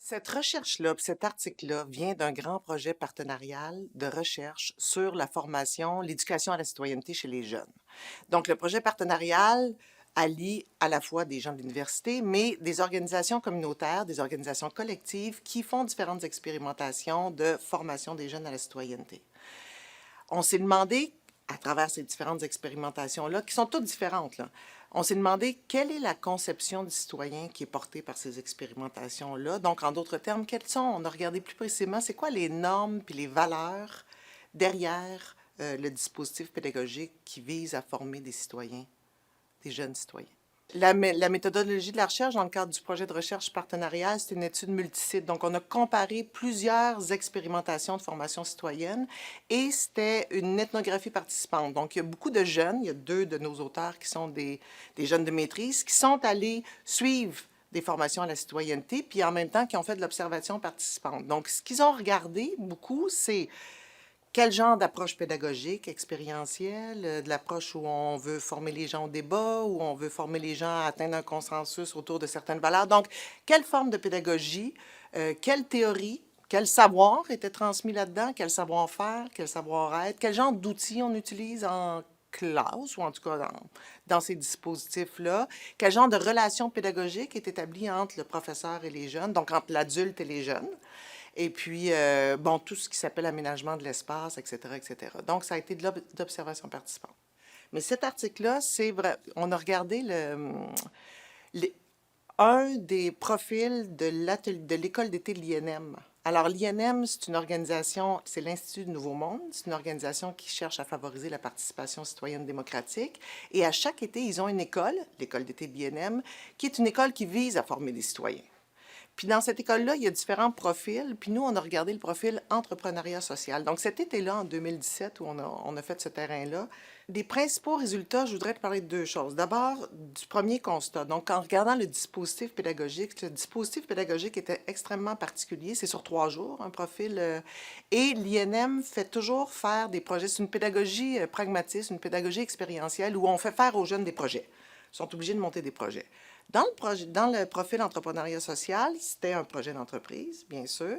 Cette recherche-là, puis cet article-là vient d'un grand projet partenarial de recherche sur la formation, l'éducation à la citoyenneté chez les jeunes. Donc, le projet partenarial allie à la fois des gens de l'université, mais des organisations communautaires, des organisations collectives qui font différentes expérimentations de formation des jeunes à la citoyenneté. On s'est demandé, à travers ces différentes expérimentations-là, qui sont toutes différentes, là, on s'est demandé quelle est la conception du citoyen qui est portée par ces expérimentations-là. Donc, en d'autres termes, quelles sont, on a regardé plus précisément, c'est quoi les normes puis les valeurs derrière le dispositif pédagogique qui vise à former des citoyens, des jeunes citoyens. La méthodologie de la recherche dans le cadre du projet de recherche partenariale, c'est une étude multisite. Donc, on a comparé plusieurs expérimentations de formation citoyenne et c'était une ethnographie participante. Donc, il y a beaucoup de jeunes, il y a deux de nos auteurs qui sont des jeunes de maîtrise, qui sont allés suivre des formations à la citoyenneté, puis en même temps qui ont fait de l'observation participante. Donc, ce qu'ils ont regardé beaucoup, c'est quel genre d'approche pédagogique, expérientielle, de l'approche où on veut former les gens au débat, où on veut former les gens à atteindre un consensus autour de certaines valeurs. Donc, quelle forme de pédagogie, quelle théorie, quel savoir était transmis là-dedans, quel savoir-faire, quel savoir-être, quel genre d'outils on utilise en classe, ou en tout cas dans ces dispositifs-là, quel genre de relation pédagogique est établie entre le professeur et les jeunes, donc entre l'adulte et les jeunes. Et puis, bon, tout ce qui s'appelle aménagement de l'espace, etc., etc. Donc, ça a été de l'observation participante. Mais cet article-là, c'est vrai, on a regardé un des profils de l'école d'été de l'INM. Alors, l'INM, c'est une organisation, c'est l'Institut du Nouveau Monde, c'est une organisation qui cherche à favoriser la participation citoyenne démocratique. Et à chaque été, ils ont une école, l'école d'été de l'INM, qui est une école qui vise à former des citoyens. Puis dans cette école-là, il y a différents profils. Puis nous, on a regardé le profil entrepreneuriat social. Donc cet été-là, en 2017, où on a fait ce terrain-là, des principaux résultats, je voudrais te parler de deux choses. D'abord, du premier constat. Donc en regardant le dispositif pédagogique, le dispositif pédagogique était extrêmement particulier. C'est sur 3 jours, un profil. Et l'INM fait toujours faire des projets. C'est une pédagogie pragmatiste, une pédagogie expérientielle où on fait faire aux jeunes des projets. Ils sont obligés de monter des projets. Dans le profil entrepreneuriat social, c'était un projet d'entreprise, bien sûr.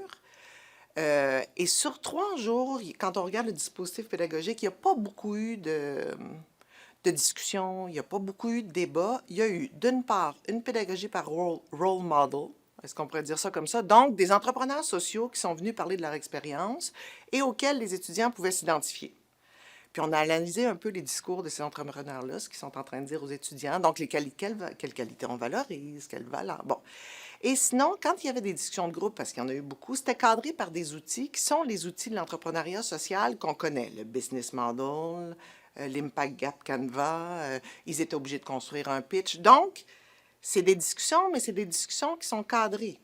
Et sur 3 jours, quand on regarde le dispositif pédagogique, il n'y a pas beaucoup eu de discussions, il n'y a pas beaucoup eu de débats. Il y a eu, d'une part, une pédagogie par role model, est-ce qu'on pourrait dire ça comme ça? Donc, des entrepreneurs sociaux qui sont venus parler de leur expérience et auxquels les étudiants pouvaient s'identifier. Puis on a analysé un peu les discours de ces entrepreneurs-là, ce qu'ils sont en train de dire aux étudiants. Donc, quelles qualités on valorise, quelles valeurs. Bon. Et sinon, quand il y avait des discussions de groupe, parce qu'il y en a eu beaucoup, c'était cadré par des outils qui sont les outils de l'entrepreneuriat social qu'on connaît. Le business model, l'impact gap Canva, ils étaient obligés de construire un pitch. Donc, c'est des discussions, mais c'est des discussions qui sont cadrées.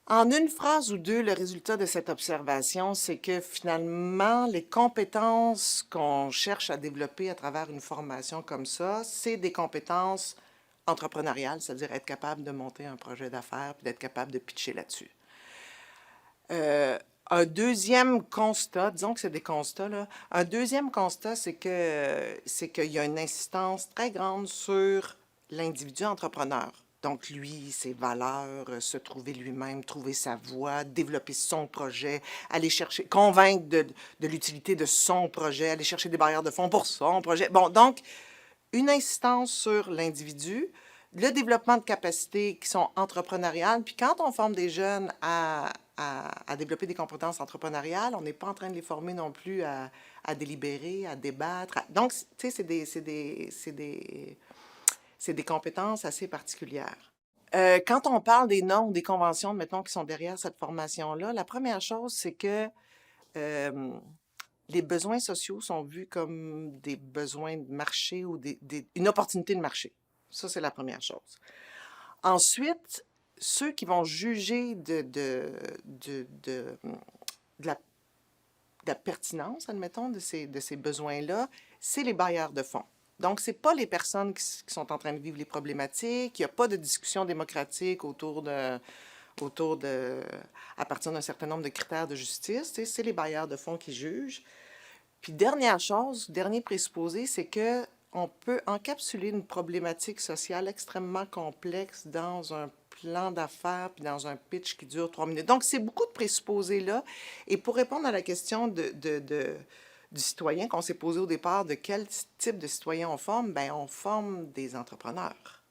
En une phrase ou deux, le résultat de cette observation, c'est que finalement, les compétences qu'on cherche à développer à travers une formation comme ça, c'est des compétences entrepreneuriales, c'est-à-dire être capable de monter un projet d'affaires puis d'être capable de pitcher là-dessus. Un deuxième constat, disons que c'est des constats, là, un deuxième constat, c'est qu'il y a une insistance très grande sur l'individu entrepreneur. Donc, lui, ses valeurs, se trouver lui-même, trouver sa voie, développer son projet, aller chercher, convaincre de l'utilité de son projet, aller chercher des barrières de fonds pour son projet. Bon, donc, une insistance sur l'individu, le développement de capacités qui sont entrepreneuriales. Puis quand on forme des jeunes à développer des compétences entrepreneuriales, on n'est pas en train de les former non plus à délibérer, à débattre. Donc, tu sais, c'est des compétences assez particulières. Quand on parle des normes, des conventions, mettons, qui sont derrière cette formation-là, la première chose, c'est que euh, les besoins sociaux sont vus comme des besoins de marché ou une opportunité de marché. Ça, c'est la première chose. Ensuite, ceux qui vont juger de la pertinence, admettons, de ces besoins-là, c'est les bailleurs de fonds. Donc, ce n'est pas les personnes qui sont en train de vivre les problématiques. Il n'y a pas de discussion démocratique à partir d'un certain nombre de critères de justice. C'est les bailleurs de fonds qui jugent. Puis dernière chose, dernier présupposé, c'est que on peut encapsuler une problématique sociale extrêmement complexe dans un plan d'affaires, puis dans un pitch qui dure 3 minutes. Donc, c'est beaucoup de présupposés là. Et pour répondre à la question du citoyen qu'on s'est posé au départ, de quel type de citoyen on forme, bien, on forme des entrepreneurs.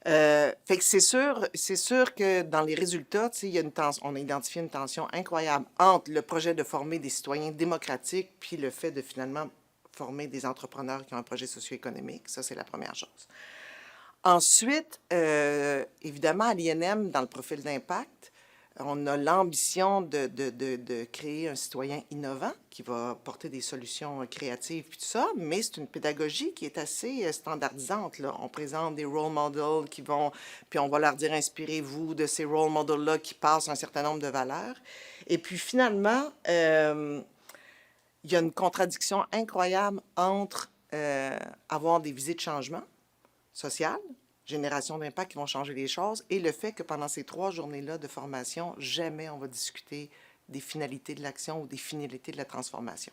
Fait que c'est sûr que dans les résultats, tu sais, il y a une tension, on a identifié une tension incroyable entre le projet de former des citoyens démocratiques puis le fait de finalement former des entrepreneurs qui ont un projet socio-économique. Ça, c'est la première chose. Ensuite, évidemment, à l'INM, dans le profil d'impact, on a l'ambition de créer un citoyen innovant qui va porter des solutions créatives puis tout ça, mais c'est une pédagogie qui est assez standardisante, là. On présente des role models qui vont, puis on va leur dire inspirez-vous de ces role models-là qui passent un certain nombre de valeurs. Et puis finalement, il y a une contradiction incroyable entre avoir des visées de changement social, génération d'impact qui vont changer les choses, et le fait que pendant ces 3 journées-là de formation, jamais on va discuter des finalités de l'action ou des finalités de la transformation.